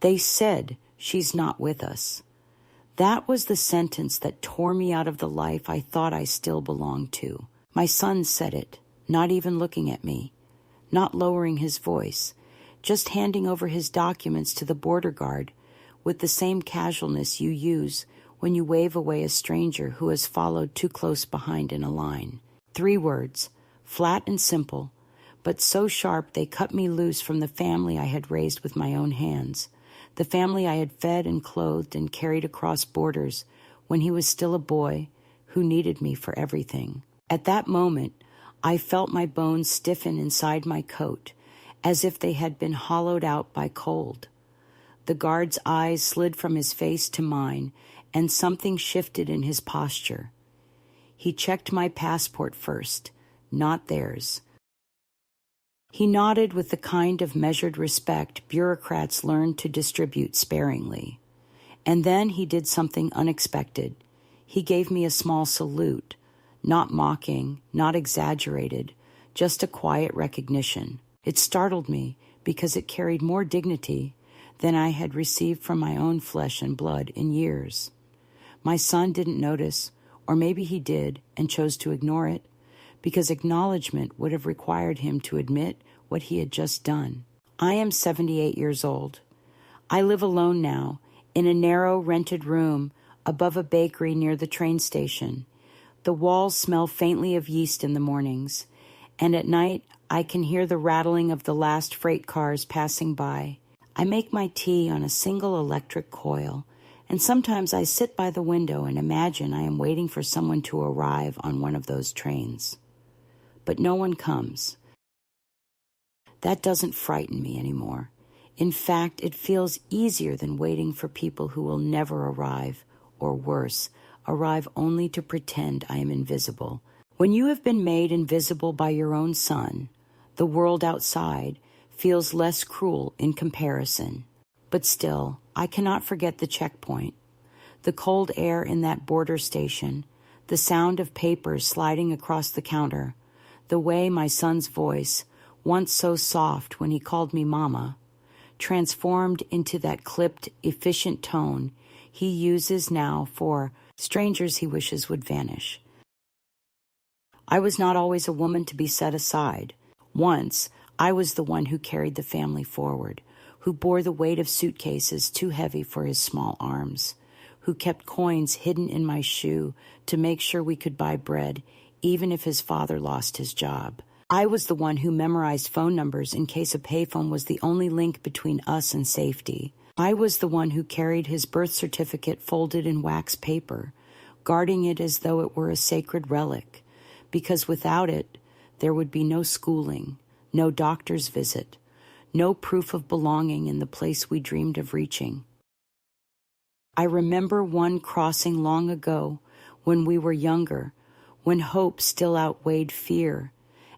They said, "She's not with us." That was the sentence that tore me out of the life I thought I still belonged to. My son said it, not even looking at me, not lowering his voice, just handing over his documents to the border guard with the same casualness you use when you wave away a stranger who has followed too close behind in a line. 3 words, flat and simple, but so sharp they cut me loose from the family I had raised with my own hands, the family I had fed and clothed and carried across borders when he was still a boy who needed me for everything. At that moment, I felt my bones stiffen inside my coat, as if they had been hollowed out by cold. The guard's eyes slid from his face to mine, and something shifted in his posture. He checked my passport first, not theirs. He nodded with the kind of measured respect bureaucrats learn to distribute sparingly. And then he did something unexpected. He gave me a small salute, not mocking, not exaggerated, just a quiet recognition. It startled me because it carried more dignity than I had received from my own flesh and blood in years. My son didn't notice, or maybe he did and chose to ignore it, because acknowledgement would have required him to admit what he had just done. I am 78 years old. I live alone now, in a narrow rented room above a bakery near the train station. The walls smell faintly of yeast in the mornings, and at night I can hear the rattling of the last freight cars passing by. I make my tea on a single electric coil, and sometimes I sit by the window and imagine I am waiting for someone to arrive on one of those trains. But no one comes. That doesn't frighten me anymore. In fact, it feels easier than waiting for people who will never arrive, or worse, arrive only to pretend I am invisible. When you have been made invisible by your own son, the world outside feels less cruel in comparison. But still, I cannot forget the checkpoint, the cold air in that border station, the sound of papers sliding across the counter, the way my son's voice, once so soft when he called me Mama, transformed into that clipped, efficient tone he uses now for strangers he wishes would vanish. I was not always a woman to be set aside. Once, I was the one who carried the family forward, who bore the weight of suitcases too heavy for his small arms, who kept coins hidden in my shoe to make sure we could buy bread, even if his father lost his job. I was the one who memorized phone numbers in case a payphone was the only link between us and safety. I was the one who carried his birth certificate folded in wax paper, guarding it as though it were a sacred relic, because without it, there would be no schooling, no doctor's visit, no proof of belonging in the place we dreamed of reaching. I remember one crossing long ago when we were younger, when hope still outweighed fear,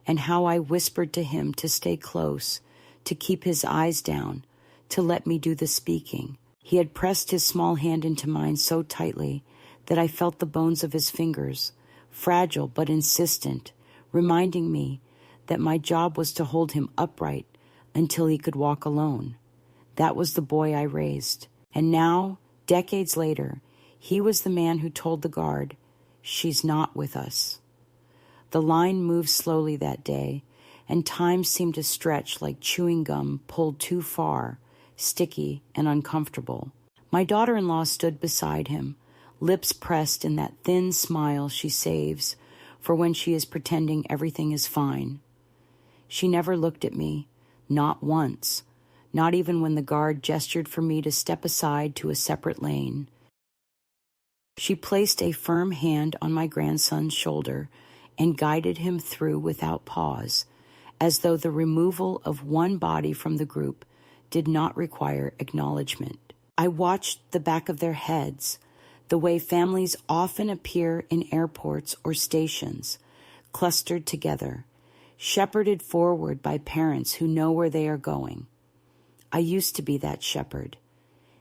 and how I whispered to him to stay close, to keep his eyes down, to let me do the speaking. He had pressed his small hand into mine so tightly that I felt the bones of his fingers, fragile but insistent, reminding me that my job was to hold him upright until he could walk alone. That was the boy I raised. And now, decades later, he was the man who told the guard, "She's not with us." The line moved slowly that day, and time seemed to stretch like chewing gum pulled too far, sticky and uncomfortable. My daughter-in-law stood beside him, lips pressed in that thin smile she saves for when she is pretending everything is fine. She never looked at me, not once, not even when the guard gestured for me to step aside to a separate lane. She placed a firm hand on my grandson's shoulder and guided him through without pause, as though the removal of one body from the group did not require acknowledgement. I watched the back of their heads, the way families often appear in airports or stations, clustered together, shepherded forward by parents who know where they are going. I used to be that shepherd.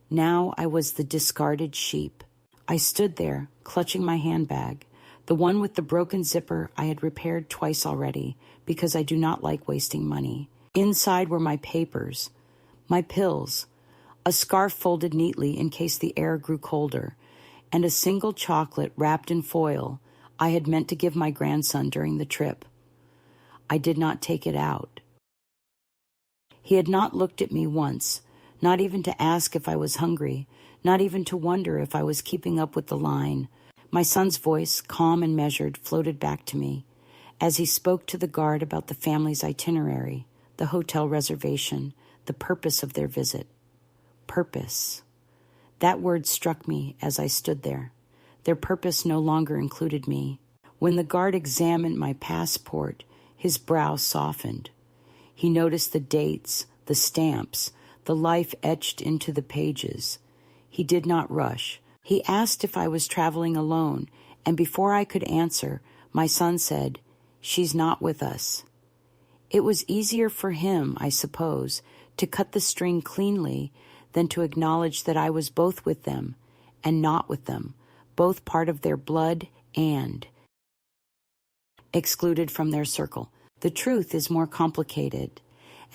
Now I was the discarded sheep. I stood there, clutching my handbag, the one with the broken zipper I had repaired twice already because I do not like wasting money. Inside were my papers, my pills, a scarf folded neatly in case the air grew colder, and a single chocolate wrapped in foil I had meant to give my grandson during the trip. I did not take it out. He had not looked at me once, not even to ask if I was hungry, not even to wonder if I was keeping up with the line. My son's voice, calm and measured, floated back to me as he spoke to the guard about the family's itinerary, the hotel reservation, the purpose of their visit. Purpose. That word struck me as I stood there. Their purpose no longer included me. When the guard examined my passport, his brow softened. He noticed the dates, the stamps, the life etched into the pages. He did not rush. He asked if I was traveling alone, and before I could answer, my son said, "She's not with us." It was easier for him, I suppose, to cut the string cleanly than to acknowledge that I was both with them and not with them, both part of their blood and excluded from their circle. The truth is more complicated,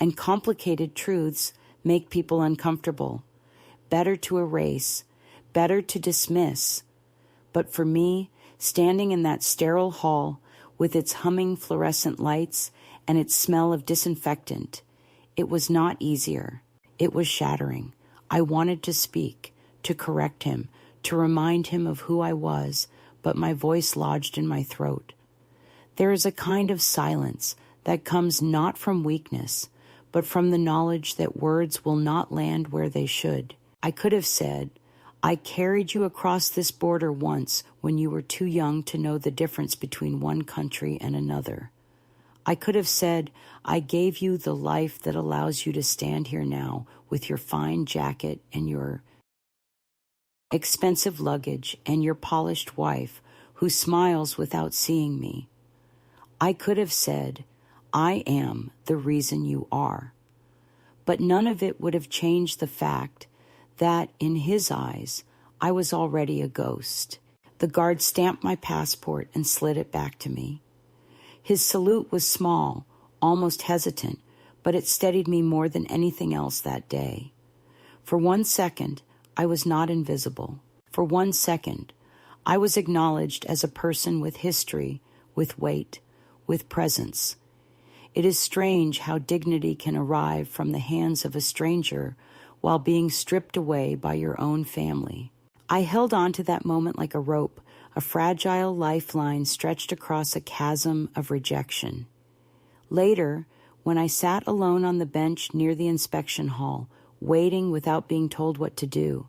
and complicated truths make people uncomfortable. Better to erase, better to dismiss. But for me, standing in that sterile hall with its humming fluorescent lights and its smell of disinfectant, it was not easier. It was shattering. I wanted to speak, to correct him, to remind him of who I was, but my voice lodged in my throat. There is a kind of silence that comes not from weakness, but from the knowledge that words will not land where they should. I could have said, "I carried you across this border once when you were too young to know the difference between one country and another." I could have said, "I gave you the life that allows you to stand here now with your fine jacket and your expensive luggage and your polished wife who smiles without seeing me." I could have said, "I am the reason you are." But none of it would have changed the fact that, in his eyes, I was already a ghost. The guard stamped my passport and slid it back to me. His salute was small, almost hesitant, but it steadied me more than anything else that day. For 1 second, I was not invisible. For 1 second, I was acknowledged as a person with history, with weight, with presence. It is strange how dignity can arrive from the hands of a stranger while being stripped away by your own family. I held on to that moment like a rope, a fragile lifeline stretched across a chasm of rejection. Later, when I sat alone on the bench near the inspection hall, waiting without being told what to do,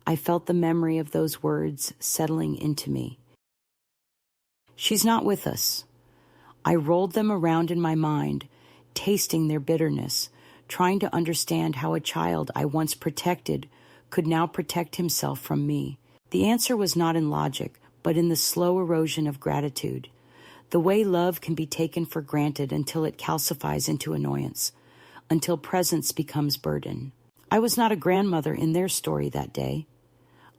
I felt the memory of those words settling into me. "She's not with us." I rolled them around in my mind, tasting their bitterness, trying to understand how a child I once protected could now protect himself from me. The answer was not in logic, but in the slow erosion of gratitude, the way love can be taken for granted until it calcifies into annoyance, until presence becomes burden. I was not a grandmother in their story that day.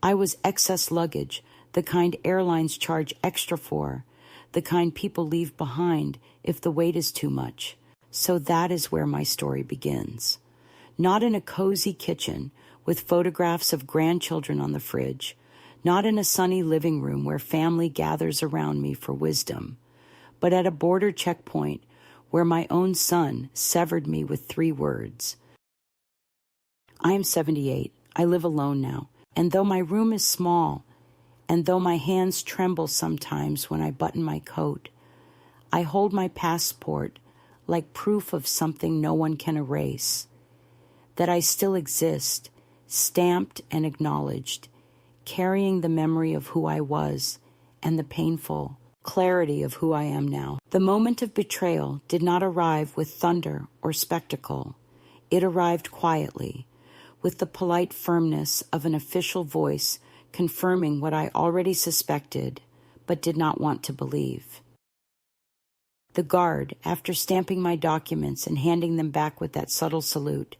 I was excess luggage, the kind airlines charge extra for, the kind people leave behind if the weight is too much. So that is where my story begins. Not in a cozy kitchen with photographs of grandchildren on the fridge, not in a sunny living room where family gathers around me for wisdom, but at a border checkpoint where my own son severed me with 3 words. I am 78. I live alone now, and though my room is small, and though my hands tremble sometimes when I button my coat, I hold my passport like proof of something no one can erase, that I still exist, stamped and acknowledged, carrying the memory of who I was and the painful clarity of who I am now. The moment of betrayal did not arrive with thunder or spectacle. It arrived quietly, with the polite firmness of an official voice confirming what I already suspected but did not want to believe. The guard, after stamping my documents and handing them back with that subtle salute,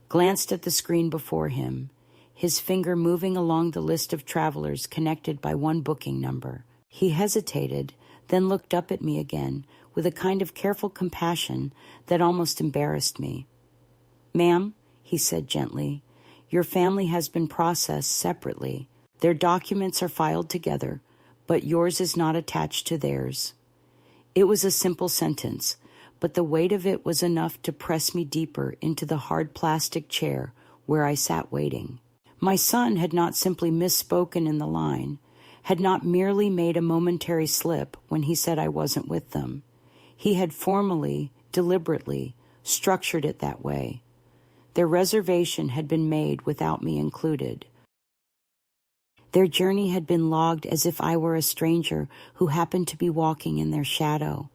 glanced at the screen before him, his finger moving along the list of travelers connected by one booking number. He hesitated, then looked up at me again with a kind of careful compassion that almost embarrassed me. "Ma'am," he said gently, Your family has been processed separately. Their documents are filed together, but yours is not attached to theirs. It was a simple sentence, but the weight of it was enough to press me deeper into the hard plastic chair where I sat waiting. My son had not simply misspoken in the line, had not merely made a momentary slip when he said I wasn't with them. He had formally, deliberately, structured it that way. Their reservation had been made without me included. Their journey had been logged as if I were a stranger who happened to be walking in their shadow.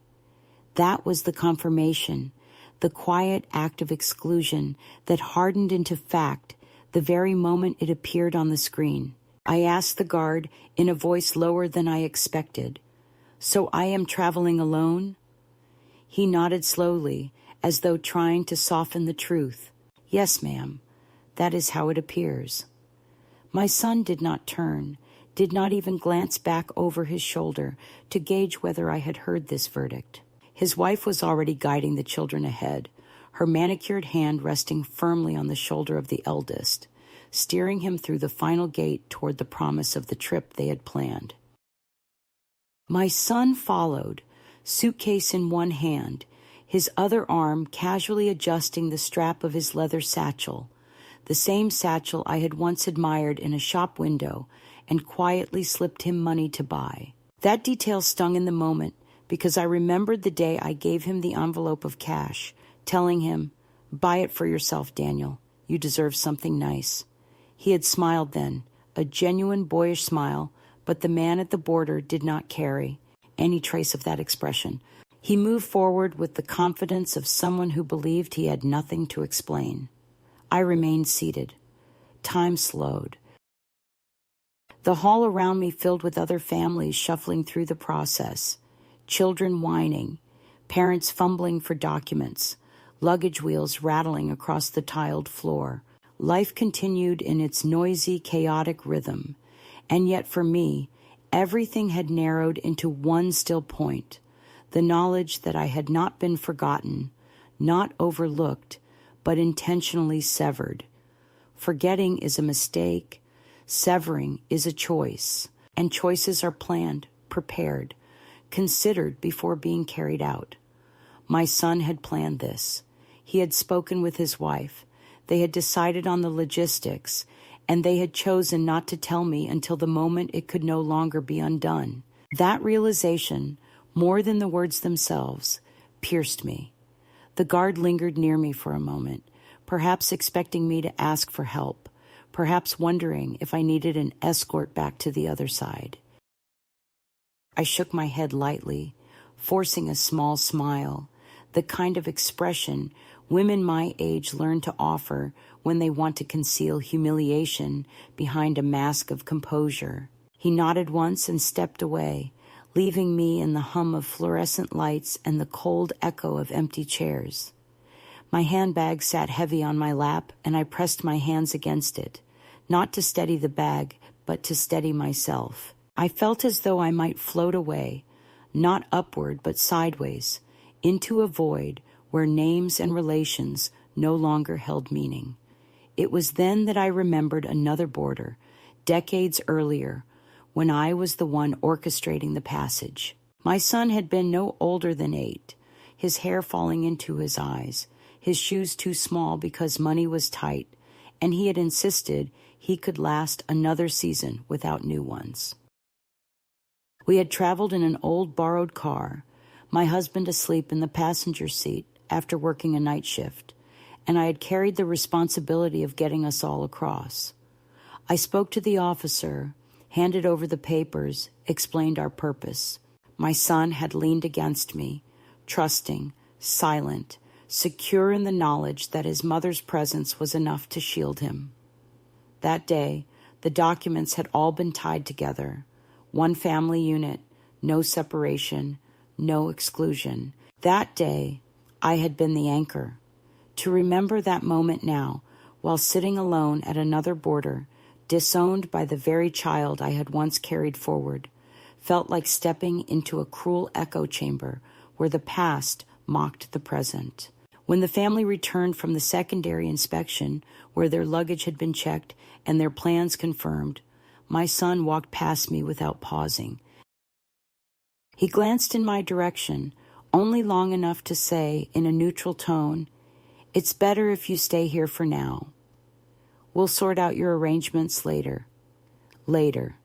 That was the confirmation, the quiet act of exclusion that hardened into fact the very moment it appeared on the screen. I asked the guard in a voice lower than I expected, "So I am traveling alone?" He nodded slowly, as though trying to soften the truth. "Yes, ma'am. That is how it appears." My son did not turn, did not even glance back over his shoulder to gauge whether I had heard this verdict. His wife was already guiding the children ahead, her manicured hand resting firmly on the shoulder of the eldest, steering him through the final gate toward the promise of the trip they had planned. My son followed, suitcase in one hand, his other arm casually adjusting the strap of his leather satchel, the same satchel I had once admired in a shop window and quietly slipped him money to buy. That detail stung in the moment because I remembered the day I gave him the envelope of cash, telling him, "Buy it for yourself, Daniel. You deserve something nice." He had smiled then, a genuine boyish smile, but the man at the border did not carry any trace of that expression. He moved forward with the confidence of someone who believed he had nothing to explain. I remained seated. Time slowed. The hall around me filled with other families shuffling through the process, children whining, parents fumbling for documents, luggage wheels rattling across the tiled floor. Life continued in its noisy, chaotic rhythm, and yet for me, everything had narrowed into one still point, the knowledge that I had not been forgotten, not overlooked, but intentionally severed. Forgetting is a mistake, severing is a choice, and choices are planned, prepared, considered before being carried out. My son had planned this. He had spoken with his wife. They had decided on the logistics, and they had chosen not to tell me until the moment it could no longer be undone. That realization, more than the words themselves, pierced me. The guard lingered near me for a moment, perhaps expecting me to ask for help, perhaps wondering if I needed an escort back to the other side. I shook my head lightly, forcing a small smile, the kind of expression women my age learn to offer when they want to conceal humiliation behind a mask of composure. He nodded once and stepped away, leaving me in the hum of fluorescent lights and the cold echo of empty chairs. My handbag sat heavy on my lap, and I pressed my hands against it, not to steady the bag, but to steady myself. I felt as though I might float away, not upward but sideways, into a void where names and relations no longer held meaning. It was then that I remembered another border, decades earlier, when I was the one orchestrating the passage. My son had been no older than 8, his hair falling into his eyes, his shoes too small because money was tight, and he had insisted he could last another season without new ones. We had traveled in an old borrowed car, my husband asleep in the passenger seat after working a night shift, and I had carried the responsibility of getting us all across. I spoke to the officer, handed over the papers, explained our purpose. My son had leaned against me, trusting, silent, secure in the knowledge that his mother's presence was enough to shield him. That day, the documents had all been tied together. One family unit, no separation, no exclusion. That day, I had been the anchor. To remember that moment now, while sitting alone at another border, disowned by the very child I had once carried forward, felt like stepping into a cruel echo chamber where the past mocked the present. When the family returned from the secondary inspection, where their luggage had been checked and their plans confirmed, my son walked past me without pausing. He glanced in my direction, only long enough to say, in a neutral tone, "It's better if you stay here for now. We'll sort out your arrangements later." Later.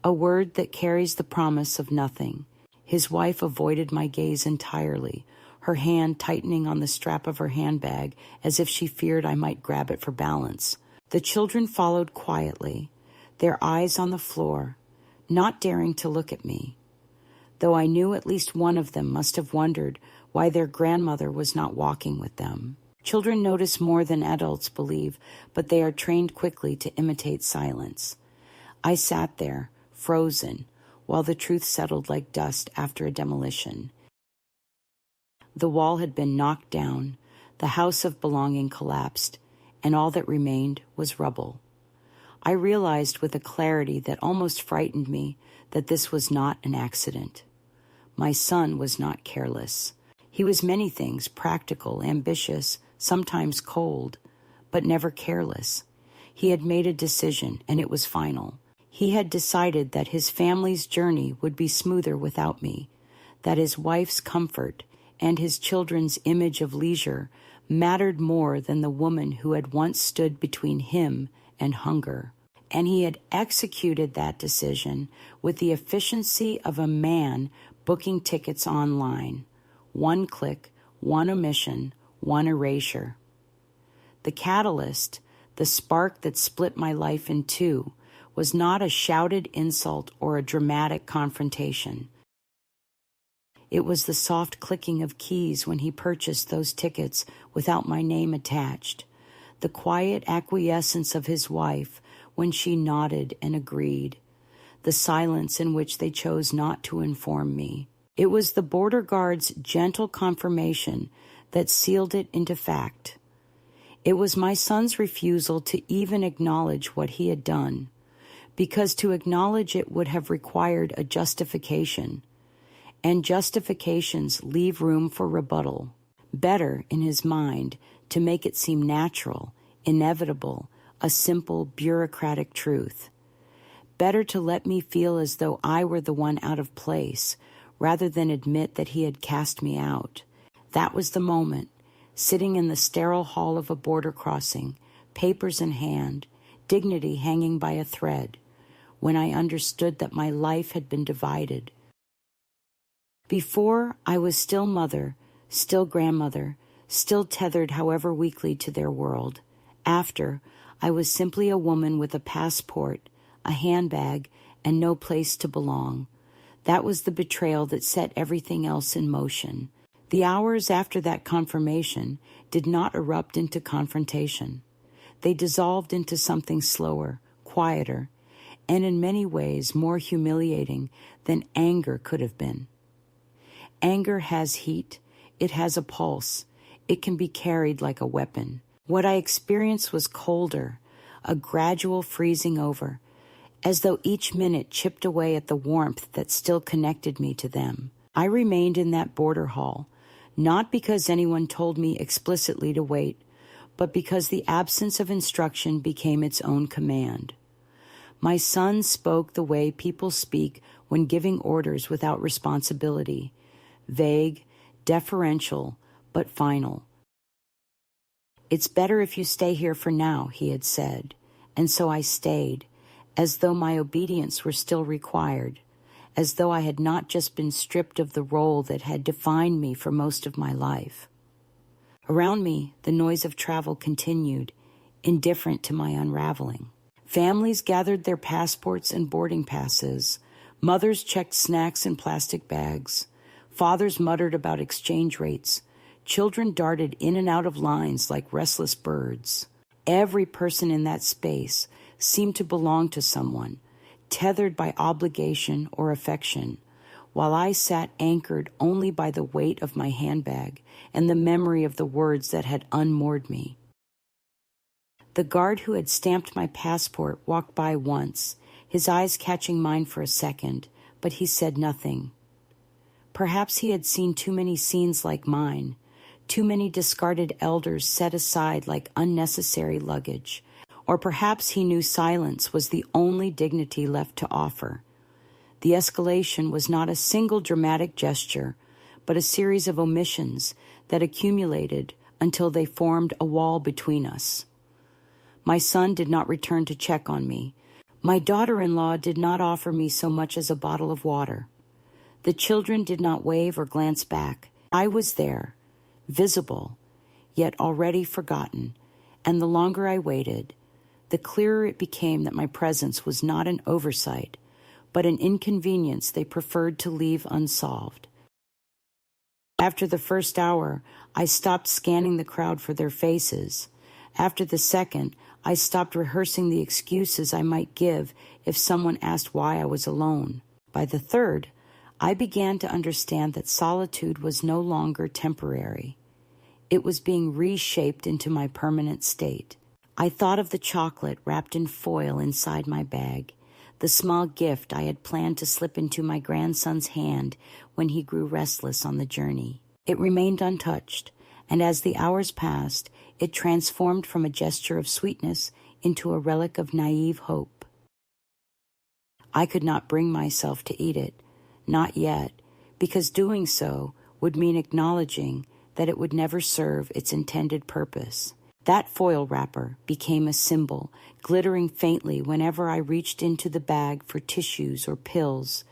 A word that carries the promise of nothing. His wife avoided my gaze entirely, her hand tightening on the strap of her handbag as if she feared I might grab it for balance. The children followed quietly, their eyes on the floor, not daring to look at me, though I knew at least one of them must have wondered why their grandmother was not walking with them. Children notice more than adults believe, but they are trained quickly to imitate silence. I sat there, frozen, while the truth settled like dust after a demolition. The wall had been knocked down, the house of belonging collapsed, and all that remained was rubble. I realized with a clarity that almost frightened me that this was not an accident. My son was not careless. He was many things, practical, ambitious, sometimes cold, but never careless. He had made a decision, and it was final. He had decided that his family's journey would be smoother without me, that his wife's comfort and his children's image of leisure mattered more than the woman who had once stood between him and hunger. And he had executed that decision with the efficiency of a man booking tickets online. One click, one omission, one erasure. The catalyst, the spark that split my life in two, was not a shouted insult or a dramatic confrontation. It was the soft clicking of keys when he purchased those tickets without my name attached, the quiet acquiescence of his wife when she nodded and agreed, the silence in which they chose not to inform me. It was the border guard's gentle confirmation that sealed it into fact. It was my son's refusal to even acknowledge what he had done, because to acknowledge it would have required a justification, and justifications leave room for rebuttal. Better, in his mind, to make it seem natural, inevitable, a simple bureaucratic truth. Better to let me feel as though I were the one out of place, rather than admit that he had cast me out. That was the moment, sitting in the sterile hall of a border crossing, papers in hand, dignity hanging by a thread, when I understood that my life had been divided. Before, I was still mother, still grandmother, still tethered however weakly to their world. After, I was simply a woman with a passport, a handbag, and no place to belong. That was the betrayal that set everything else in motion. The hours after that confirmation did not erupt into confrontation. They dissolved into something slower, quieter, and in many ways more humiliating than anger could have been. Anger has heat, it has a pulse, it can be carried like a weapon. What I experienced was colder, a gradual freezing over, as though each minute chipped away at the warmth that still connected me to them. I remained in that border hall, not because anyone told me explicitly to wait, but because the absence of instruction became its own command. My son spoke the way people speak when giving orders without responsibility, vague, deferential, but final. "It's better if you stay here for now," he had said, and so I stayed, as though my obedience were still required, as though I had not just been stripped of the role that had defined me for most of my life. Around me, the noise of travel continued, indifferent to my unraveling. Families gathered their passports and boarding passes. Mothers checked snacks in plastic bags. Fathers muttered about exchange rates. Children darted in and out of lines like restless birds. Every person in that space seemed to belong to someone, tethered by obligation or affection, while I sat anchored only by the weight of my handbag and the memory of the words that had unmoored me. The guard who had stamped my passport walked by once, his eyes catching mine for a second, but he said nothing. Perhaps he had seen too many scenes like mine, too many discarded elders set aside like unnecessary luggage. Or perhaps he knew silence was the only dignity left to offer. The escalation was not a single dramatic gesture, but a series of omissions that accumulated until they formed a wall between us. My son did not return to check on me. My daughter-in-law did not offer me so much as a bottle of water. The children did not wave or glance back. I was there, visible, yet already forgotten, and the longer I waited, the clearer it became that my presence was not an oversight, but an inconvenience they preferred to leave unsolved. After the first hour, I stopped scanning the crowd for their faces. After the second, I stopped rehearsing the excuses I might give if someone asked why I was alone. By the third, I began to understand that solitude was no longer temporary. It was being reshaped into my permanent state. I thought of the chocolate wrapped in foil inside my bag, the small gift I had planned to slip into my grandson's hand when he grew restless on the journey. It remained untouched, and as the hours passed, it transformed from a gesture of sweetness into a relic of naive hope. I could not bring myself to eat it, not yet, because doing so would mean acknowledging that it would never serve its intended purpose. That foil wrapper became a symbol, glittering faintly whenever I reached into the bag for tissues or pills,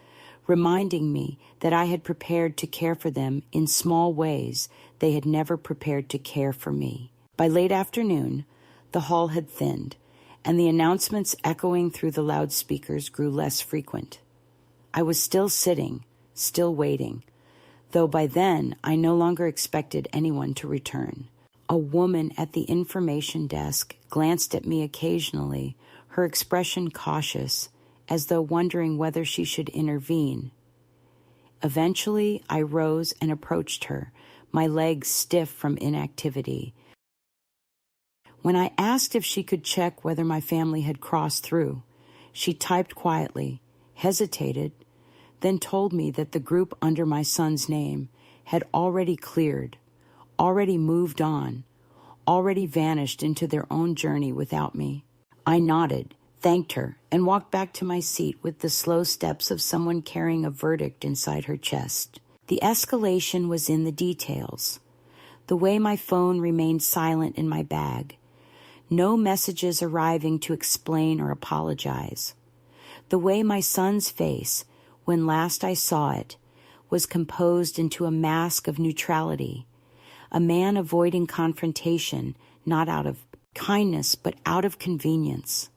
reminding me that I had prepared to care for them in small ways they had never prepared to care for me. By late afternoon, the hall had thinned, and the announcements echoing through the loudspeakers grew less frequent. I was still sitting, still waiting, though by then I no longer expected anyone to return. A woman at the information desk glanced at me occasionally, her expression cautious, as though wondering whether she should intervene. Eventually, I rose and approached her, my legs stiff from inactivity. When I asked if she could check whether my family had crossed through, she typed quietly, hesitated, then told me that the group under my son's name had already cleared, already moved on, already vanished into their own journey without me. I nodded, thanked her, and walked back to my seat with the slow steps of someone carrying a verdict inside her chest. The escalation was in the details. The way my phone remained silent in my bag. No messages arriving to explain or apologize. The way my son's face, when last I saw it, was composed into a mask of neutrality, a man avoiding confrontation, not out of kindness, but out of convenience.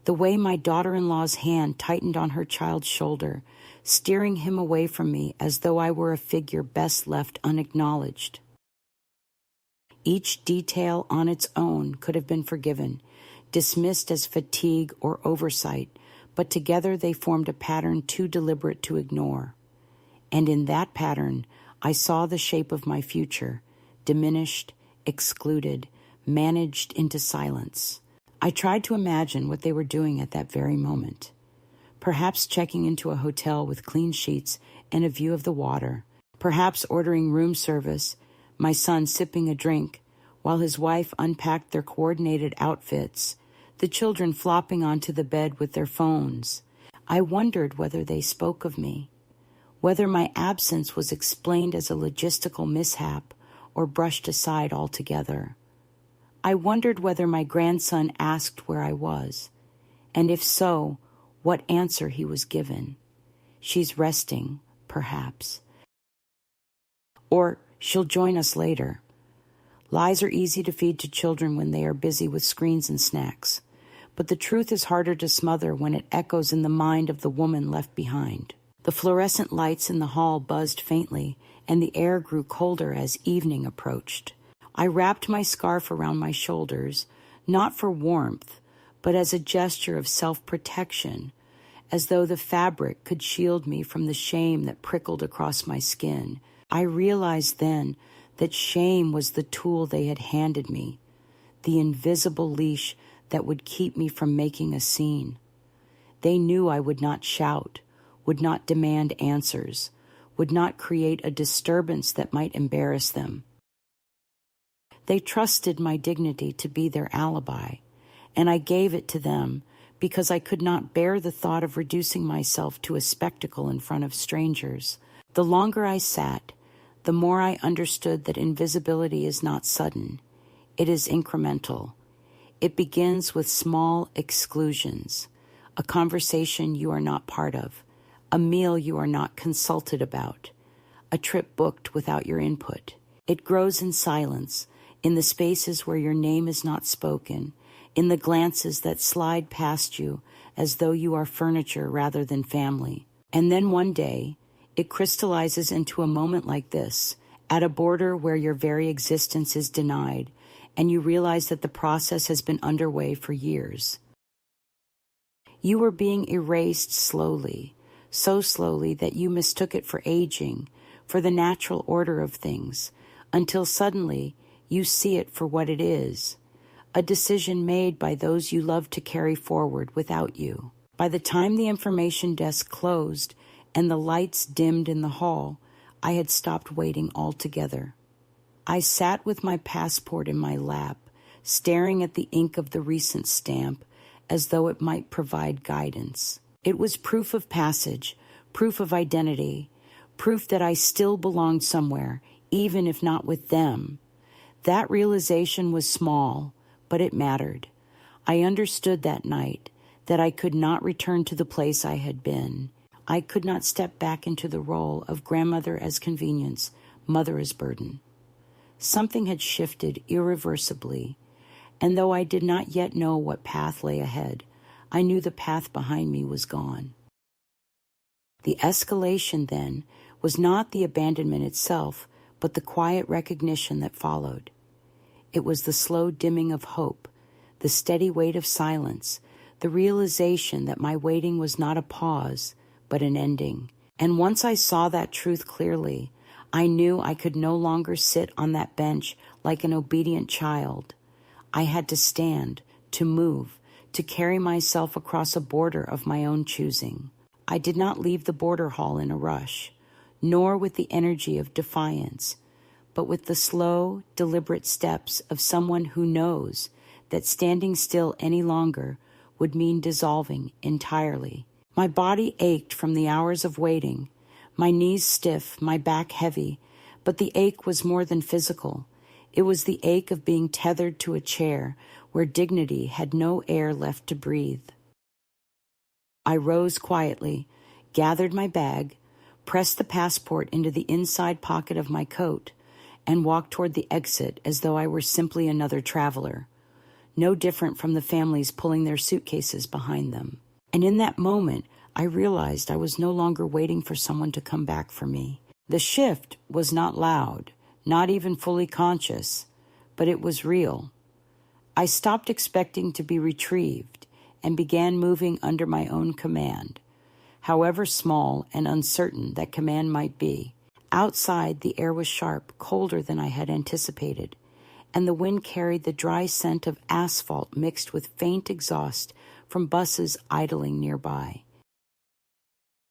The way my daughter-in-law's hand tightened on her child's shoulder, steering him away from me as though I were a figure best left unacknowledged. Each detail on its own could have been forgiven, dismissed as fatigue or oversight, but together they formed a pattern too deliberate to ignore. And in that pattern, I saw the shape of my future, diminished, excluded, managed into silence. I tried to imagine what they were doing at that very moment. Perhaps checking into a hotel with clean sheets and a view of the water. Perhaps ordering room service, my son sipping a drink, while his wife unpacked their coordinated outfits, the children flopping onto the bed with their phones. I wondered whether they spoke of me, whether my absence was explained as a logistical mishap or brushed aside altogether. I wondered whether my grandson asked where I was, and if so, what answer he was given. She's resting, perhaps. Or she'll join us later. Lies are easy to feed to children when they are busy with screens and snacks, but the truth is harder to smother when it echoes in the mind of the woman left behind. The fluorescent lights in the hall buzzed faintly, and the air grew colder as evening approached. I wrapped my scarf around my shoulders, not for warmth, but as a gesture of self-protection, as though the fabric could shield me from the shame that prickled across my skin. I realized then that shame was the tool they had handed me, the invisible leash that would keep me from making a scene. They knew I would not shout, would not demand answers, would not create a disturbance that might embarrass them. They trusted my dignity to be their alibi, and I gave it to them because I could not bear the thought of reducing myself to a spectacle in front of strangers. The longer I sat, the more I understood that invisibility is not sudden. It is incremental. It begins with small exclusions, a conversation you are not part of, a meal you are not consulted about, a trip booked without your input. It grows in silence, in the spaces where your name is not spoken, in the glances that slide past you as though you are furniture rather than family. And then one day, it crystallizes into a moment like this, at a border where your very existence is denied, and you realize that the process has been underway for years. You were being erased slowly, so slowly that you mistook it for aging, for the natural order of things, until suddenly you see it for what it is, a decision made by those you love to carry forward without you. By the time the information desk closed and the lights dimmed in the hall, I had stopped waiting altogether. I sat with my passport in my lap, staring at the ink of the recent stamp as though it might provide guidance. It was proof of passage, proof of identity, proof that I still belonged somewhere, even if not with them. That realization was small, but it mattered. I understood that night that I could not return to the place I had been. I could not step back into the role of grandmother as convenience, mother as burden. Something had shifted irreversibly, and though I did not yet know what path lay ahead, I knew the path behind me was gone. The escalation, then, was not the abandonment itself, but the quiet recognition that followed. It was the slow dimming of hope, the steady weight of silence, the realization that my waiting was not a pause, but an ending. And once I saw that truth clearly, I knew I could no longer sit on that bench like an obedient child. I had to stand, to move, to carry myself across a border of my own choosing. I did not leave the border hall in a rush, nor with the energy of defiance, but with the slow, deliberate steps of someone who knows that standing still any longer would mean dissolving entirely. My body ached from the hours of waiting, my knees stiff, my back heavy, but the ache was more than physical. It was the ache of being tethered to a chair where dignity had no air left to breathe. I rose quietly, gathered my bag, pressed the passport into the inside pocket of my coat, and walked toward the exit as though I were simply another traveler, no different from the families pulling their suitcases behind them. And in that moment, I realized I was no longer waiting for someone to come back for me. The shift was not loud, not even fully conscious, but it was real. I stopped expecting to be retrieved and began moving under my own command, however small and uncertain that command might be. Outside, the air was sharp, colder than I had anticipated, and the wind carried the dry scent of asphalt mixed with faint exhaust from buses idling nearby.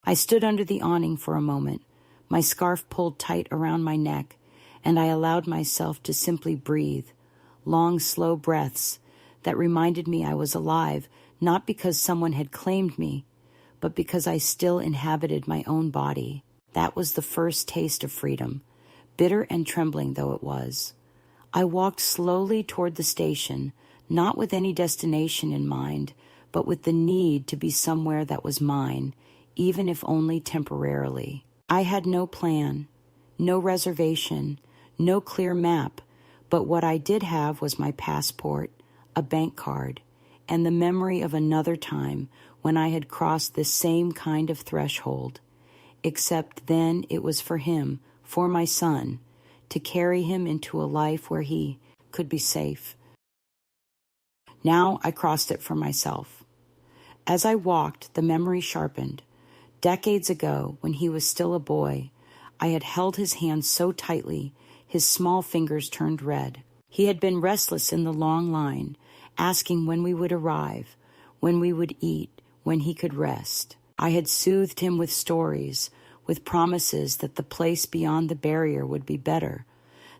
I stood under the awning for a moment, my scarf pulled tight around my neck, and I allowed myself to simply breathe, long, slow breaths that reminded me I was alive, not because someone had claimed me, but because I still inhabited my own body. That was the first taste of freedom, bitter and trembling though it was. I walked slowly toward the station, not with any destination in mind, but with the need to be somewhere that was mine, even if only temporarily. I had no plan, no reservation, no clear map, but what I did have was my passport, a bank card, and the memory of another time when I had crossed this same kind of threshold. Except then it was for him, for my son, to carry him into a life where he could be safe. Now I crossed it for myself. As I walked, the memory sharpened. Decades ago, when he was still a boy, I had held his hand so tightly, his small fingers turned red. He had been restless in the long line, asking when we would arrive, when we would eat, when he could rest. I had soothed him with stories, with promises that the place beyond the barrier would be better,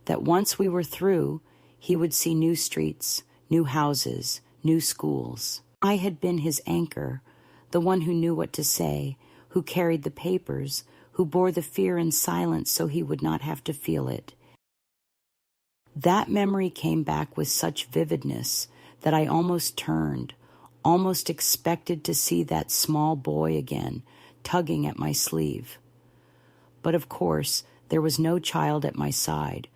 that once we were through, He would see new streets, new houses, new schools. I had been his anchor, the one who knew what to say, who carried the papers, who bore the fear in silence so he would not have to feel it. That memory came back with such vividness that I almost turned, almost expected to see that small boy again, tugging at my sleeve. But of course, there was no child at my side,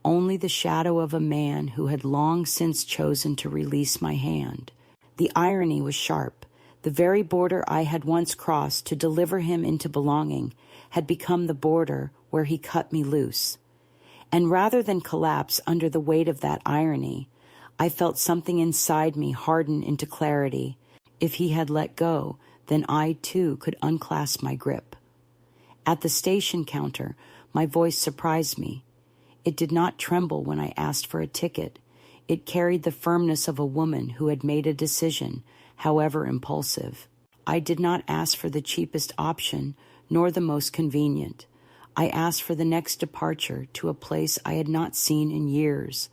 only the shadow of a man who had long since chosen to release my hand. The irony was sharp. The very border I had once crossed to deliver him into belonging had become the border where he cut me loose. And rather than collapse under the weight of that irony, I felt something inside me harden into clarity. If he had let go, then I too could unclasp my grip. At the station counter, my voice surprised me. It did not tremble when I asked for a ticket. It carried the firmness of a woman who had made a decision, however impulsive. I did not ask for the cheapest option, nor the most convenient. I asked for the next departure to a place I had not seen in years,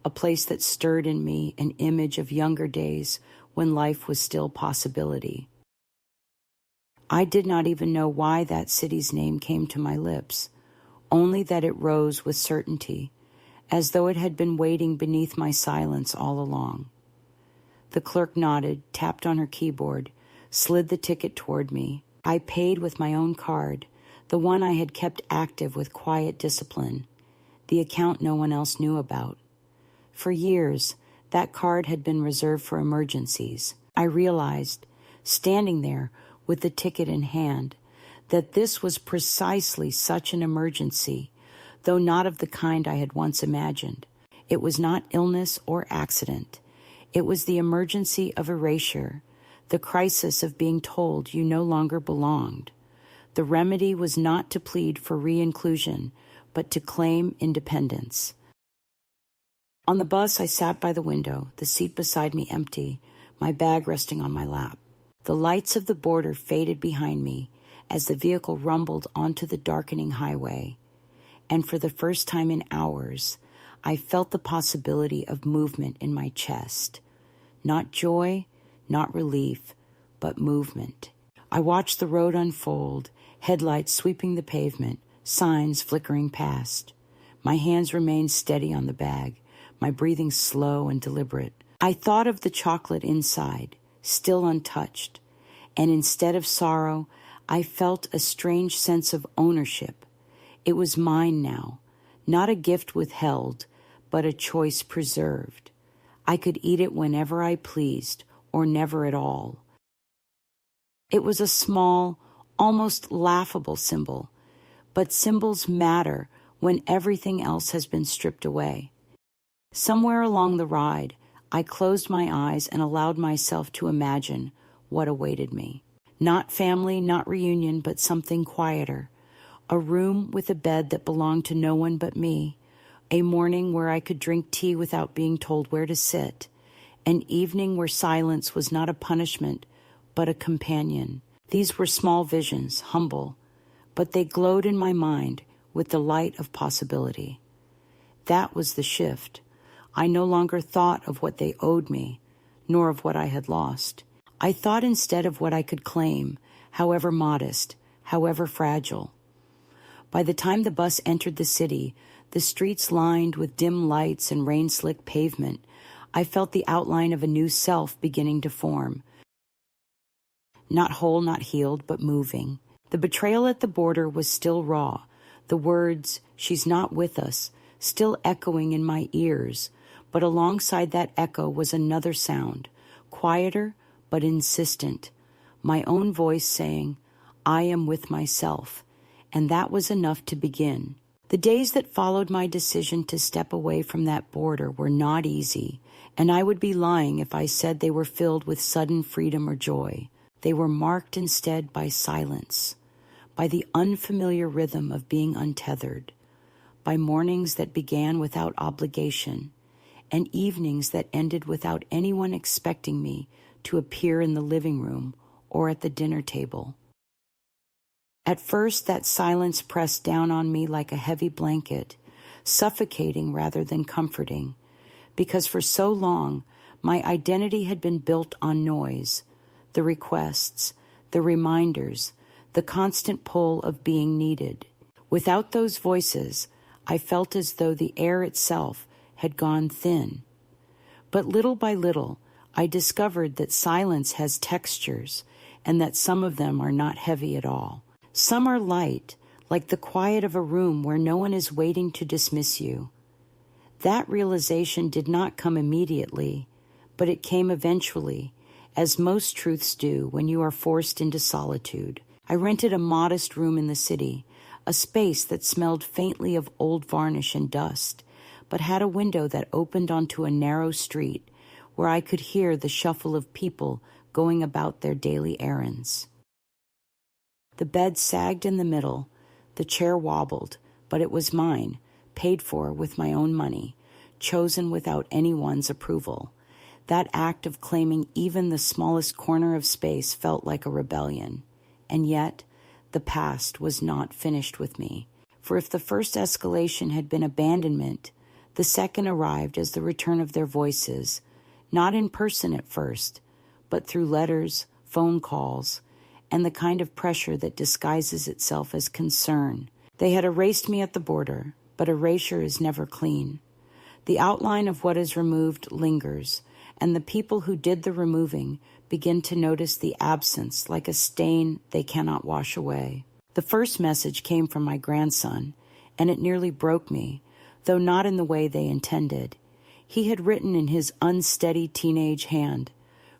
a place that stirred in me an image of younger days when life was still possibility. I did not even know why that city's name came to my lips, only that it rose with certainty, as though it had been waiting beneath my silence all along. The clerk nodded, tapped on her keyboard, slid the ticket toward me. I paid with my own card, the one I had kept active with quiet discipline, the account no one else knew about. For years, that card had been reserved for emergencies. I realized, standing there with the ticket in hand, that this was precisely such an emergency, though not of the kind I had once imagined. It was not illness or accident. It was the emergency of erasure, the crisis of being told you no longer belonged. The remedy was not to plead for re-inclusion, but to claim independence. On the bus, I sat by the window, the seat beside me empty, my bag resting on my lap. The lights of the border faded behind me as the vehicle rumbled onto the darkening highway. And for the first time in hours, I felt the possibility of movement in my chest. Not joy, not relief, but movement. I watched the road unfold, headlights sweeping the pavement, signs flickering past. My hands remained steady on the bag, my breathing slow and deliberate. I thought of the chocolate inside, still untouched, and instead of sorrow, I felt a strange sense of ownership. It was mine now, not a gift withheld, but a choice preserved. I could eat it whenever I pleased, or never at all. It was a small, almost laughable symbol, but symbols matter when everything else has been stripped away. Somewhere along the ride, I closed my eyes and allowed myself to imagine what awaited me. Not family, not reunion, but something quieter. A room with a bed that belonged to no one but me. A morning where I could drink tea without being told where to sit. An evening where silence was not a punishment, but a companion. These were small visions, humble, but they glowed in my mind with the light of possibility. That was the shift. I no longer thought of what they owed me, nor of what I had lost. I thought instead of what I could claim, however modest, however fragile. By the time the bus entered the city, the streets lined with dim lights and rain-slicked pavement, I felt the outline of a new self beginning to form. Not whole, not healed, but moving. The betrayal at the border was still raw, the words, "She's not with us," still echoing in my ears, but alongside that echo was another sound, quieter but insistent, my own voice saying, "I am with myself," and that was enough to begin. The days that followed my decision to step away from that border were not easy, and I would be lying if I said they were filled with sudden freedom or joy. They were marked instead by silence, by the unfamiliar rhythm of being untethered, by mornings that began without obligation, and evenings that ended without anyone expecting me to appear in the living room or at the dinner table. At first, that silence pressed down on me like a heavy blanket, suffocating rather than comforting. because for so long my identity had been built on noise, the requests, the reminders, the constant pull of being needed. Without those voices, I felt as though the air itself had gone thin. But little by little, I discovered that silence has textures, and that some of them are not heavy at all. Some are light, like the quiet of a room where no one is waiting to dismiss you. That realization did not come immediately, but it came eventually, as most truths do when you are forced into solitude. I rented a modest room in the city, a space that smelled faintly of old varnish and dust, but had a window that opened onto a narrow street where I could hear the shuffle of people going about their daily errands. The bed sagged in the middle, the chair wobbled, but it was mine, paid for with my own money, chosen without anyone's approval. That act of claiming even the smallest corner of space felt like a rebellion. And yet, the past was not finished with me. For if the first escalation had been abandonment, the second arrived as the return of their voices, not in person at first, but through letters, phone calls, and the kind of pressure that disguises itself as concern. They had erased me at the border, but erasure is never clean. The outline of what is removed lingers, and the people who did the removing begin to notice the absence like a stain they cannot wash away. The first message came from my grandson, and it nearly broke me, though not in the way they intended. He had written in his unsteady teenage hand,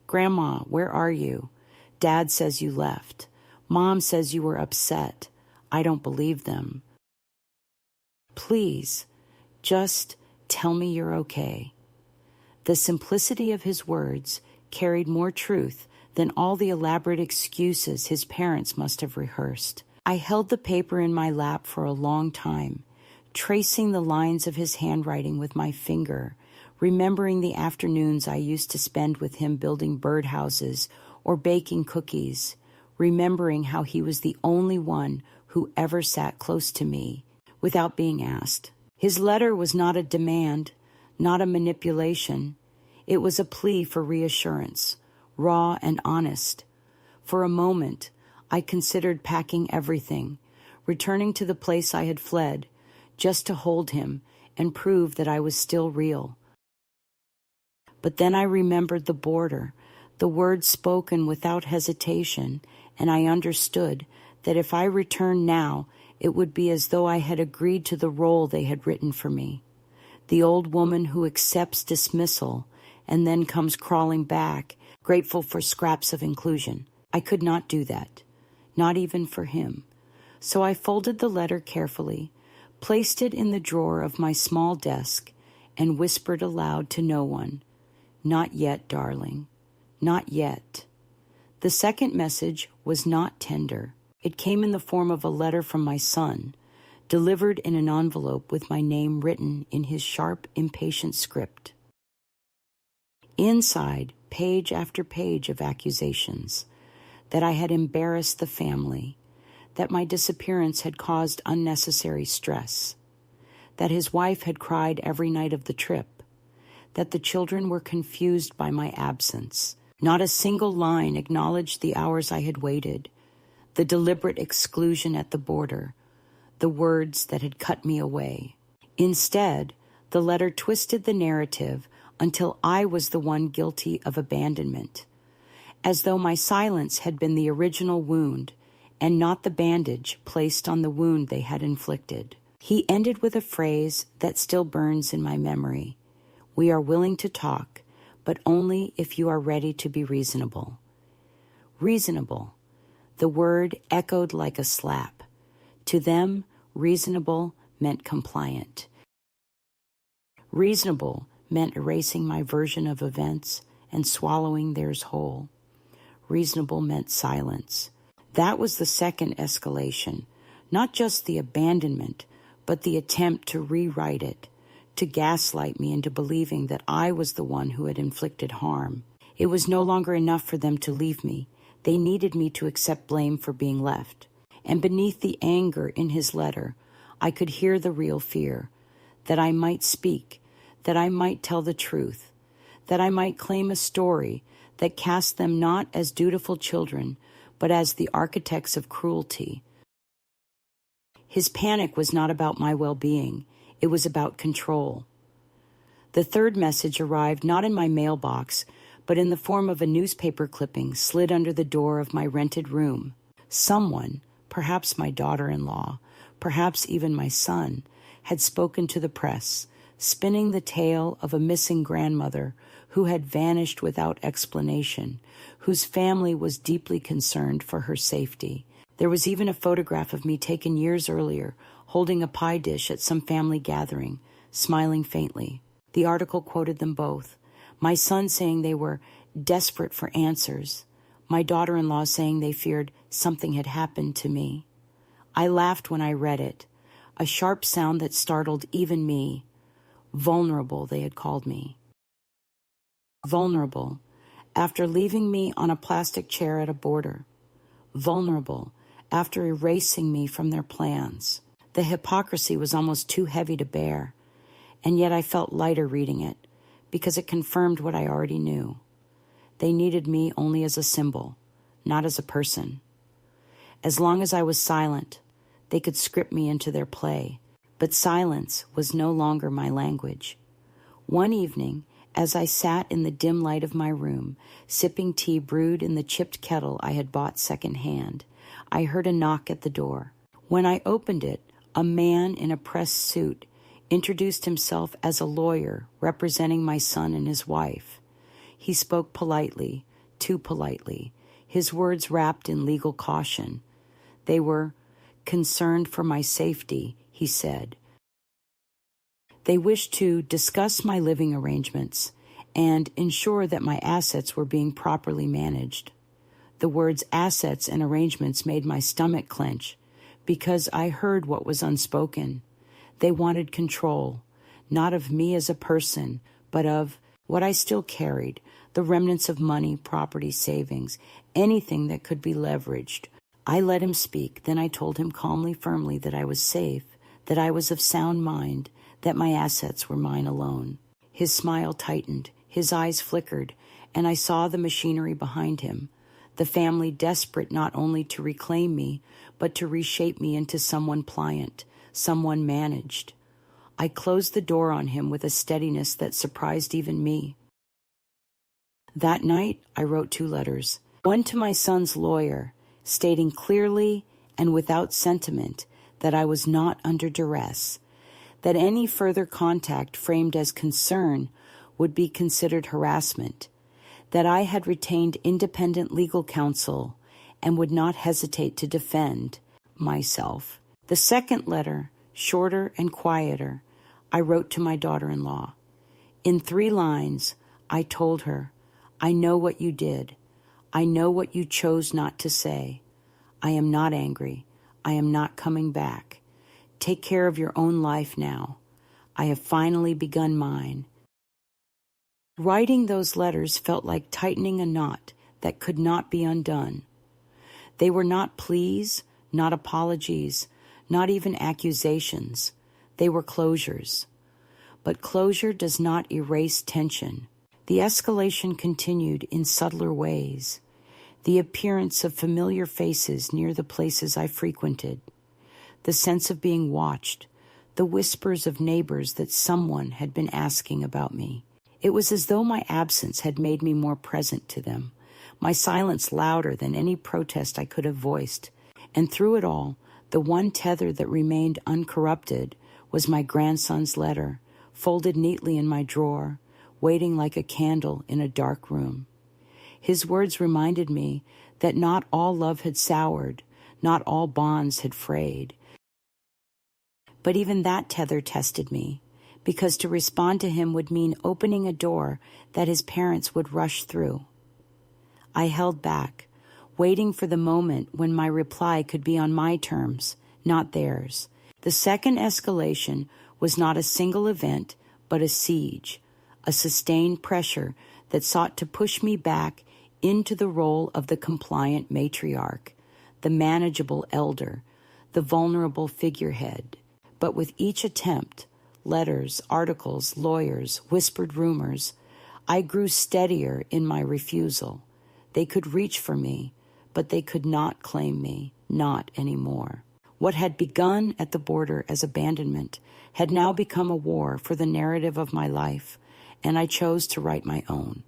"Grandma, where are you? Dad says you left. Mom says you were upset. I don't believe them. Please, just tell me you're okay." The simplicity of his words carried more truth than all the elaborate excuses his parents must have rehearsed. I held the paper in my lap for a long time, tracing the lines of his handwriting with my finger, remembering the afternoons I used to spend with him building birdhouses or baking cookies, remembering how he was the only one who ever sat close to me without being asked. His letter was not a demand, not a manipulation. It was a plea for reassurance, raw and honest. For a moment, I considered packing everything, returning to the place I had fled, just to hold him and prove that I was still real. But then I remembered the border, the words spoken without hesitation, and I understood that if I returned now, it would be as though I had agreed to the role they had written for me. The old woman who accepts dismissal and then comes crawling back, grateful for scraps of inclusion. I could not do that, not even for him. So I folded the letter carefully, placed it in the drawer of my small desk, and whispered aloud to no one, "Not yet, darling, not yet." The second message was not tender. It came in the form of a letter from my son, delivered in an envelope with my name written in his sharp, impatient script. Inside, page after page of accusations, that I had embarrassed the family, that my disappearance had caused unnecessary stress, that his wife had cried every night of the trip, that the children were confused by my absence. Not a single line acknowledged the hours I had waited, the deliberate exclusion at the border, the words that had cut me away. Instead, the letter twisted the narrative until I was the one guilty of abandonment, as though my silence had been the original wound and not the bandage placed on the wound they had inflicted. He ended with a phrase that still burns in my memory. "We are willing to talk, but only if you are ready to be reasonable." Reasonable. The word echoed like a slap. To them, reasonable meant compliant. Reasonable meant erasing my version of events and swallowing theirs whole. Reasonable meant silence. That was the second escalation, not just the abandonment, but the attempt to rewrite it, to gaslight me into believing that I was the one who had inflicted harm. It was no longer enough for them to leave me. They needed me to accept blame for being left. And beneath the anger in his letter, I could hear the real fear, that I might speak, that I might tell the truth, that I might claim a story that cast them not as dutiful children, but as the architects of cruelty. His panic was not about my well-being. It was about control. The third message arrived not in my mailbox, but in the form of a newspaper clipping slid under the door of my rented room. Someone, perhaps my daughter-in-law, perhaps even my son, had spoken to the press, spinning the tale of a missing grandmother who had vanished without explanation, whose family was deeply concerned for her safety. There was even a photograph of me taken years earlier, holding a pie dish at some family gathering, smiling faintly. The article quoted them both. My son saying they were desperate for answers. My daughter-in-law saying they feared something had happened to me. I laughed when I read it, a sharp sound that startled even me. Vulnerable, they had called me. Vulnerable, after leaving me on a plastic chair at a border. Vulnerable, after erasing me from their plans. The hypocrisy was almost too heavy to bear, and yet I felt lighter reading it, because it confirmed what I already knew. They needed me only as a symbol, not as a person. As long as I was silent, they could script me into their play, but silence was no longer my language. One evening, as I sat in the dim light of my room, sipping tea brewed in the chipped kettle I had bought second-hand, I heard a knock at the door. When I opened it, a man in a press suit introduced himself as a lawyer representing my son and his wife. He spoke politely, too politely, his words wrapped in legal caution. They were concerned for my safety, he said. They wished to discuss my living arrangements and ensure that my assets were being properly managed. The words assets and arrangements made my stomach clench because I heard what was unspoken. They wanted control, not of me as a person, but of what I still carried, the remnants of money, property, savings, anything that could be leveraged. I let him speak, then I told him calmly, firmly that I was safe, that I was of sound mind, that my assets were mine alone. His smile tightened, his eyes flickered, and I saw the machinery behind him, the family desperate not only to reclaim me, but to reshape me into someone pliant, someone managed. I closed the door on him with a steadiness that surprised even me. That night, I wrote 2 letters, one to my son's lawyer, stating clearly and without sentiment that I was not under duress, that any further contact framed as concern would be considered harassment, that I had retained independent legal counsel and would not hesitate to defend myself. The second letter, shorter and quieter, I wrote to my daughter-in-law. In 3 lines, I told her, I know what you did. I know what you chose not to say. I am not angry. I am not coming back. Take care of your own life now. I have finally begun mine. Writing those letters felt like tightening a knot that could not be undone. They were not pleas, not apologies, not even accusations. They were closures. But closure does not erase tension. The escalation continued in subtler ways. The appearance of familiar faces near the places I frequented. The sense of being watched, the whispers of neighbors that someone had been asking about me. It was as though my absence had made me more present to them, my silence louder than any protest I could have voiced. And through it all, the one tether that remained uncorrupted was my grandson's letter, folded neatly in my drawer, waiting like a candle in a dark room. His words reminded me that not all love had soured, not all bonds had frayed. But even that tether tested me, because to respond to him would mean opening a door that his parents would rush through. I held back, waiting for the moment when my reply could be on my terms, not theirs. The second escalation was not a single event, but a siege, a sustained pressure that sought to push me back into the role of the compliant matriarch, the manageable elder, the vulnerable figurehead. But with each attempt, letters, articles, lawyers, whispered rumors. I grew steadier in my refusal. They could reach for me, but they could not claim me, not anymore. What had begun at the border as abandonment had now become a war for the narrative of my life, and I chose to write my own.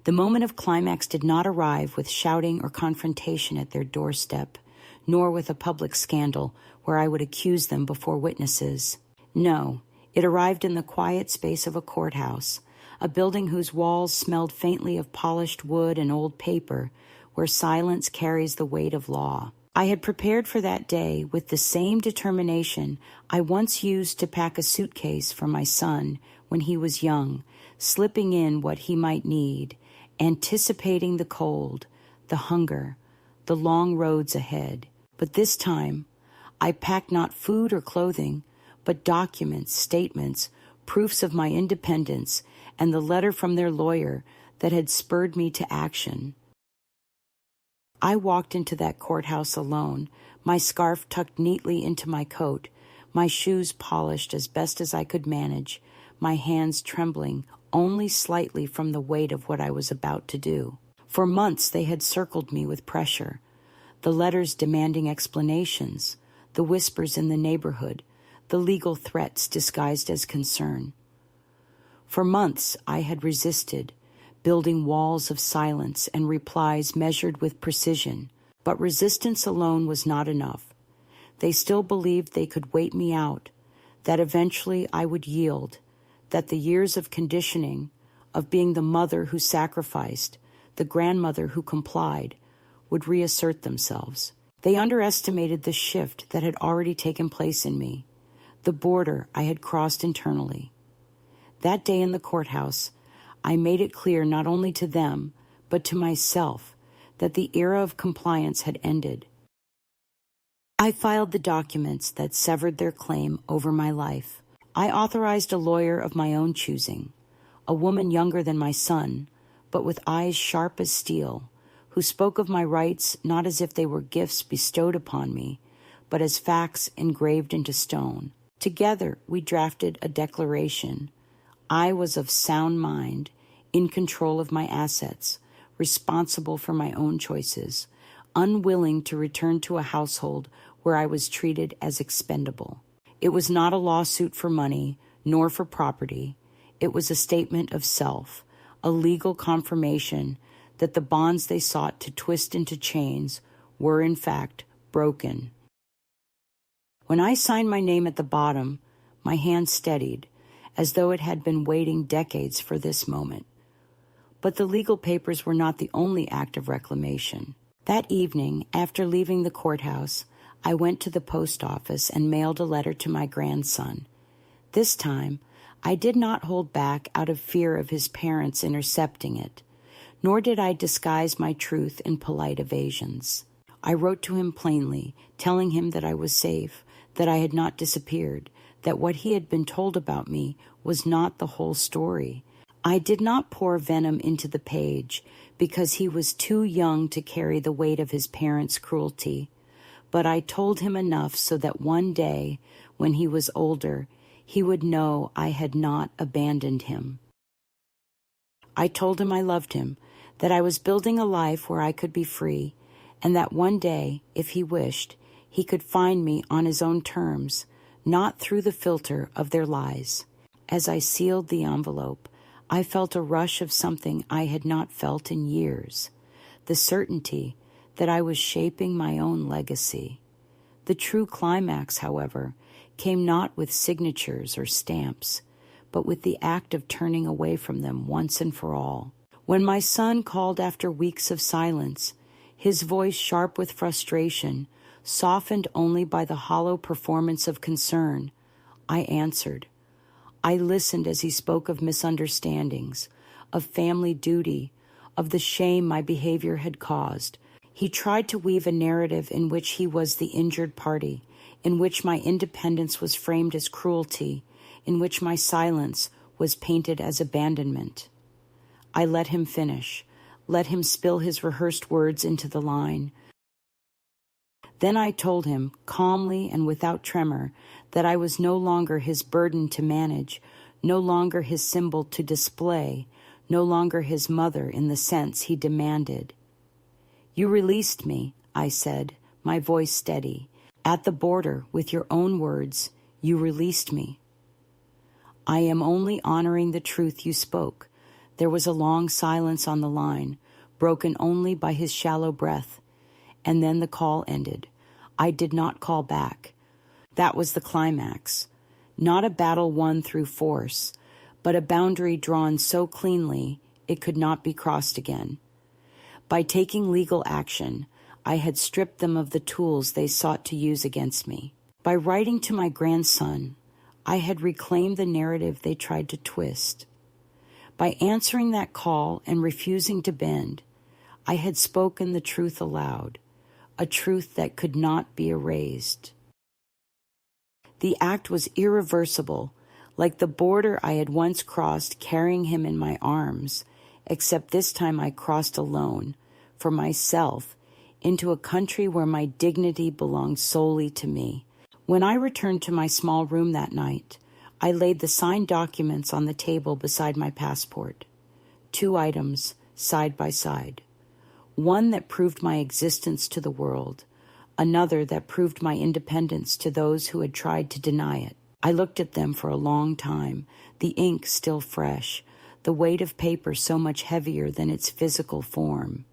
The moment of climax did not arrive with shouting or confrontation at their doorstep, nor with a public scandal where I would accuse them before witnesses. No, it arrived in the quiet space of a courthouse, a building whose walls smelled faintly of polished wood and old paper, where silence carries the weight of law. I had prepared for that day with the same determination I once used to pack a suitcase for my son when he was young, slipping in what he might need, anticipating the cold, the hunger, the long roads ahead. But this time, I packed not food or clothing, but documents, statements, proofs of my independence, and the letter from their lawyer that had spurred me to action. I walked into that courthouse alone, my scarf tucked neatly into my coat, my shoes polished as best as I could manage, my hands trembling only slightly from the weight of what I was about to do. For months they had circled me with pressure, the letters demanding explanations, the whispers in the neighborhood, the legal threats disguised as concern. For months I had resisted, building walls of silence and replies measured with precision. But resistance alone was not enough. They still believed they could wait me out, that eventually I would yield, that the years of conditioning, of being the mother who sacrificed, the grandmother who complied, would reassert themselves. They underestimated the shift that had already taken place in me, the border I had crossed internally. That day in the courthouse, I made it clear not only to them, but to myself, that the era of compliance had ended. I filed the documents that severed their claim over my life. I authorized a lawyer of my own choosing, a woman younger than my son, but with eyes sharp as steel, who spoke of my rights not as if they were gifts bestowed upon me, but as facts engraved into stone. Together we drafted a declaration. I was of sound mind, in control of my assets, responsible for my own choices, unwilling to return to a household where I was treated as expendable. It was not a lawsuit for money, nor for property. It was a statement of self, a legal confirmation that the bonds they sought to twist into chains were, in fact, broken. When I signed my name at the bottom, my hand steadied, as though it had been waiting decades for this moment. But the legal papers were not the only act of reclamation. That evening, after leaving the courthouse, I went to the post office and mailed a letter to my grandson. This time, I did not hold back out of fear of his parents intercepting it, nor did I disguise my truth in polite evasions. I wrote to him plainly, telling him that I was safe, that I had not disappeared, that what he had been told about me was not the whole story. I did not pour venom into the page because he was too young to carry the weight of his parents' cruelty, but I told him enough so that one day, when he was older, he would know I had not abandoned him. I told him I loved him, that I was building a life where I could be free, and that one day, if he wished, he could find me on his own terms, not through the filter of their lies. As I sealed the envelope, I felt a rush of something I had not felt in years, the certainty that I was shaping my own legacy. The true climax, however, came not with signatures or stamps, but with the act of turning away from them once and for all. When my son called after weeks of silence, his voice sharp with frustration, softened only by the hollow performance of concern, I answered. I listened as he spoke of misunderstandings, of family duty, of the shame my behavior had caused. He tried to weave a narrative in which he was the injured party, in which my independence was framed as cruelty, in which my silence was painted as abandonment. I let him finish, let him spill his rehearsed words into the line. Then I told him, calmly and without tremor, that I was no longer his burden to manage, no longer his symbol to display, no longer his mother in the sense he demanded. "You released me," I said, my voice steady. "At the border, with your own words, you released me." "I am only honoring the truth you spoke." There was a long silence on the line, broken only by his shallow breath, and then the call ended. I did not call back. That was the climax. Not a battle won through force, but a boundary drawn so cleanly it could not be crossed again. By taking legal action, I had stripped them of the tools they sought to use against me. By writing to my grandson, I had reclaimed the narrative they tried to twist. By answering that call and refusing to bend, I had spoken the truth aloud, a truth that could not be erased. The act was irreversible, like the border I had once crossed carrying him in my arms, except this time I crossed alone, for myself, into a country where my dignity belonged solely to me. When I returned to my small room that night, I laid the signed documents on the table beside my passport. 2 items, side by side. One that proved my existence to the world, another that proved my independence to those who had tried to deny it. I looked at them for a long time, the ink still fresh, the weight of paper so much heavier than its physical form.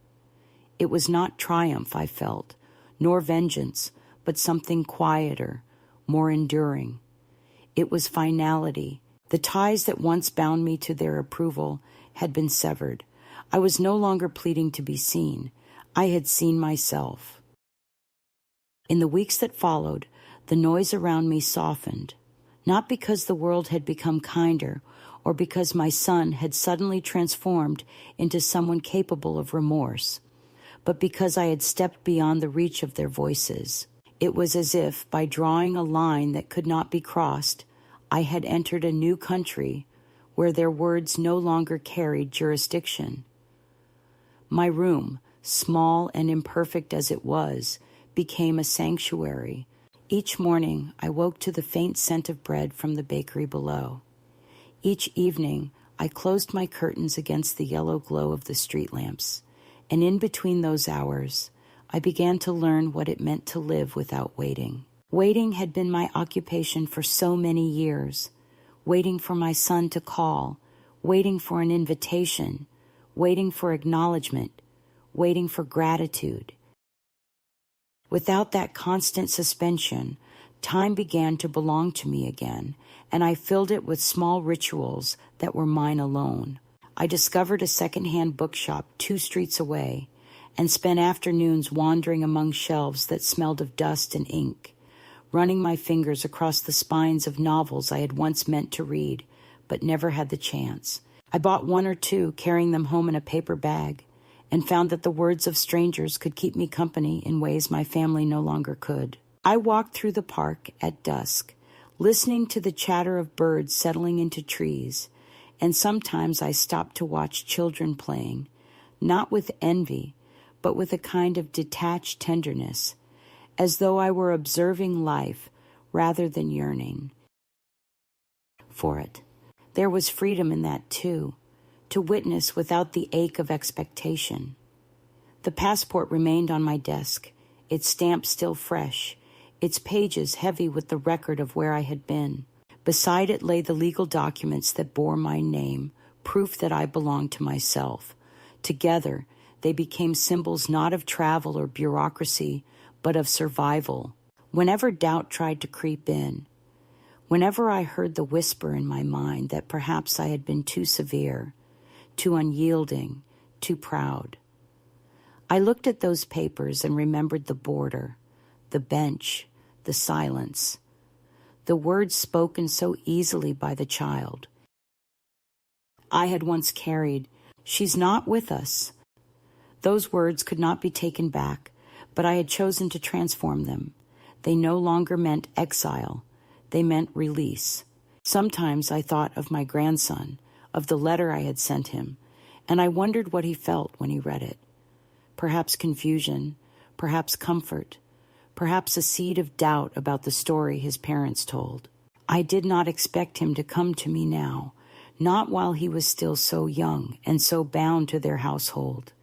It was not triumph I felt, nor vengeance, but something quieter, more enduring. It was finality. The ties that once bound me to their approval had been severed. I was no longer pleading to be seen. I had seen myself. In the weeks that followed, the noise around me softened, not because the world had become kinder or because my son had suddenly transformed into someone capable of remorse, but because I had stepped beyond the reach of their voices. It was as if, by drawing a line that could not be crossed, I had entered a new country where their words no longer carried jurisdiction. My room, small and imperfect as it was, became a sanctuary. Each morning I woke to the faint scent of bread from the bakery below. Each evening I closed my curtains against the yellow glow of the street lamps, and in between those hours I began to learn what it meant to live without waiting. Waiting had been my occupation for so many years, waiting for my son to call, waiting for an invitation, waiting for acknowledgement, waiting for gratitude. Without that constant suspension, time began to belong to me again, and I filled it with small rituals that were mine alone. I discovered a second-hand bookshop 2 streets away and spent afternoons wandering among shelves that smelled of dust and ink, running my fingers across the spines of novels I had once meant to read, but never had the chance. I bought 1 or 2, carrying them home in a paper bag, and found that the words of strangers could keep me company in ways my family no longer could. I walked through the park at dusk, listening to the chatter of birds settling into trees, and sometimes I stopped to watch children playing, not with envy, but with a kind of detached tenderness, as though I were observing life rather than yearning for it. There was freedom in that, too, to witness without the ache of expectation. The passport remained on my desk, its stamp still fresh, its pages heavy with the record of where I had been. Beside it lay the legal documents that bore my name, proof that I belonged to myself. Together, they became symbols not of travel or bureaucracy, but of survival. Whenever doubt tried to creep in, whenever I heard the whisper in my mind that perhaps I had been too severe, too unyielding, too proud, I looked at those papers and remembered the border, the bench, the silence, the words spoken so easily by the child I had once carried. "She's not with us." Those words could not be taken back, but I had chosen to transform them. They no longer meant exile. They meant release. Sometimes I thought of my grandson, of the letter I had sent him, and I wondered what he felt when he read it. Perhaps confusion, perhaps comfort, perhaps a seed of doubt about the story his parents told. I did not expect him to come to me now, not while he was still so young and so bound to their household.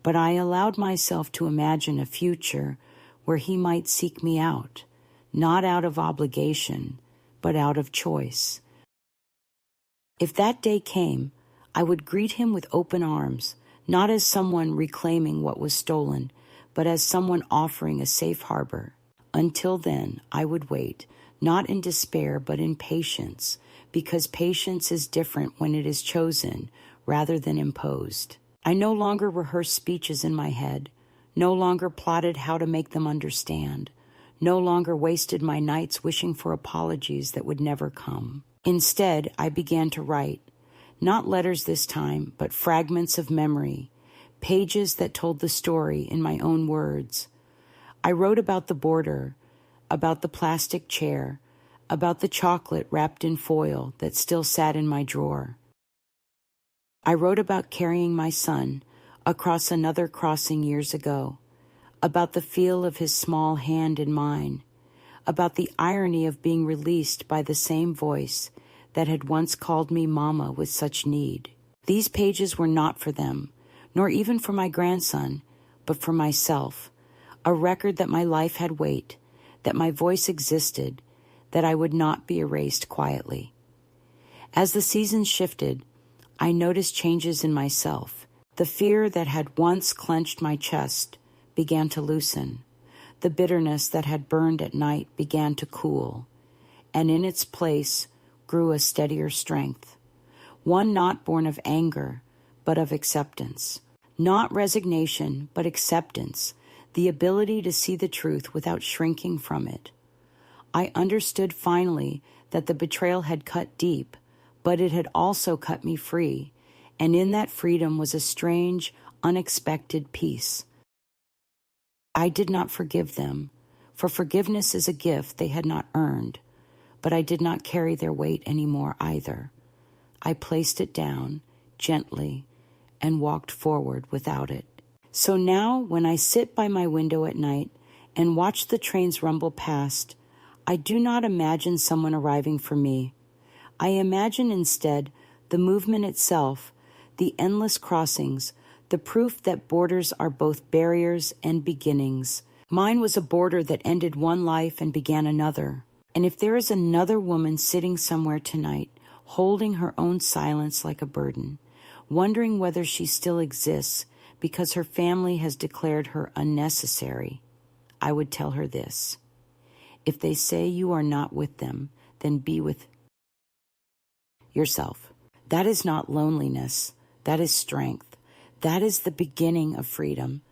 But I allowed myself to imagine a future where he might seek me out, not out of obligation, but out of choice. If that day came, I would greet him with open arms, not as someone reclaiming what was stolen, but as someone offering a safe harbor. Until then, I would wait, not in despair, but in patience, because patience is different when it is chosen rather than imposed. I no longer rehearsed speeches in my head, no longer plotted how to make them understand, no longer wasted my nights wishing for apologies that would never come. Instead, I began to write, not letters this time, but fragments of memory, pages that told the story in my own words. I wrote about the border, about the plastic chair, about the chocolate wrapped in foil that still sat in my drawer. I wrote about carrying my son across another crossing years ago, about the feel of his small hand in mine, about the irony of being released by the same voice that had once called me Mama with such need. These pages were not for them, nor even for my grandson, but for myself, a record that my life had weight, that my voice existed, that I would not be erased quietly. As the seasons shifted, I noticed changes in myself. The fear that had once clenched my chest began to loosen. The bitterness that had burned at night began to cool, and in its place grew a steadier strength, one not born of anger, but of acceptance. Not resignation, but acceptance, the ability to see the truth without shrinking from it. I understood finally that the betrayal had cut deep, but it had also cut me free, and in that freedom was a strange, unexpected peace. I did not forgive them, for forgiveness is a gift they had not earned, but I did not carry their weight anymore either. I placed it down, gently, and walked forward without it. So now, when I sit by my window at night and watch the trains rumble past, I do not imagine someone arriving for me. I imagine instead the movement itself, the endless crossings, the proof that borders are both barriers and beginnings. Mine was a border that ended one life and began another. And if there is another woman sitting somewhere tonight, holding her own silence like a burden, wondering whether she still exists because her family has declared her unnecessary, I would tell her this: if they say you are not with them, then be with yourself. That is not loneliness. That is strength. That is the beginning of freedom.